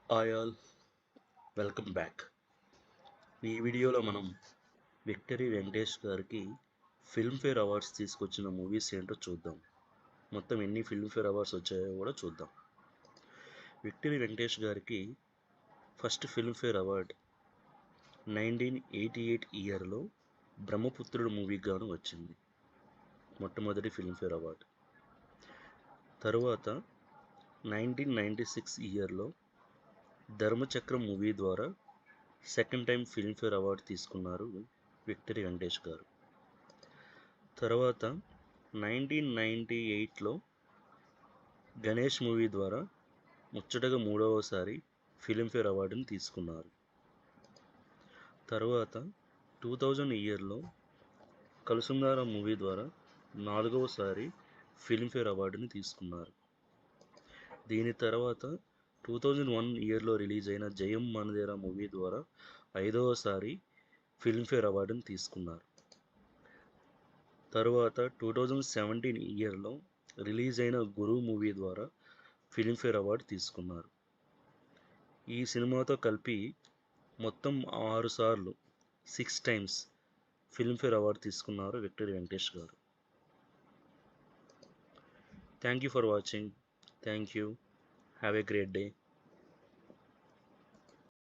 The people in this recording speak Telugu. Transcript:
Hi all, welcome back. ఈ వీడియోలో మనం విక్టరీ వెంకటేష్ గారికి ఫిల్మ్ఫేర్ అవార్డ్స్ తీసుకొచ్చిన మూవీస్ ఏంటో చూద్దాం. మొత్తం ఎన్ని ఫిల్మ్ఫేర్ అవార్డ్స్ వచ్చాయో కూడా చూద్దాం. విక్టరీ వెంకటేష్ గారికి ఫస్ట్ ఫిల్మ్ఫేర్ అవార్డ్ 1988 ఇయర్లో బ్రహ్మపుత్రుడు మూవీకి గాను వచ్చింది, మొట్టమొదటి ఫిల్మ్ఫేర్ అవార్డ్. తరువాత 1996 ఇయర్లో ధర్మచక్రం మూవీ ద్వారా సెకండ్ టైం ఫిల్మ్ఫేర్ అవార్డు తీసుకున్నారు విక్టరీ వెంకటేష్ గారు. తర్వాత 1998లో గణేష్ మూవీ ద్వారా ముచ్చటగా మూడవసారి ఫిల్మ్ఫేర్ అవార్డుని తీసుకున్నారు. తర్వాత 2000 ఇయర్లో కలుసుందారం మూవీ ద్వారా నాలుగవసారి ఫిల్మ్ఫేర్ అవార్డుని తీసుకున్నారు. దీని తర్వాత 2001 ఇయర్లో రిలీజ్ అయిన జయం మనదేరా మూవీ ద్వారా ఐదవసారి ఫిల్మ్ఫేర్ అవార్డుని తీసుకున్నారు. తరువాత 2017 ఇయర్లో రిలీజ్ అయిన గురు మూవీ ద్వారా ఫిల్మ్ఫేర్ అవార్డు తీసుకున్నారు. ఈ సినిమాతో కలిపి మొత్తం 6 సార్లు 6 టైమ్స్ ఫిల్మ్ఫేర్ అవార్డు తీసుకున్నారు విక్టరీ వెంకటేష్ గారు. Thank you for watching. Thank you. Have a great day.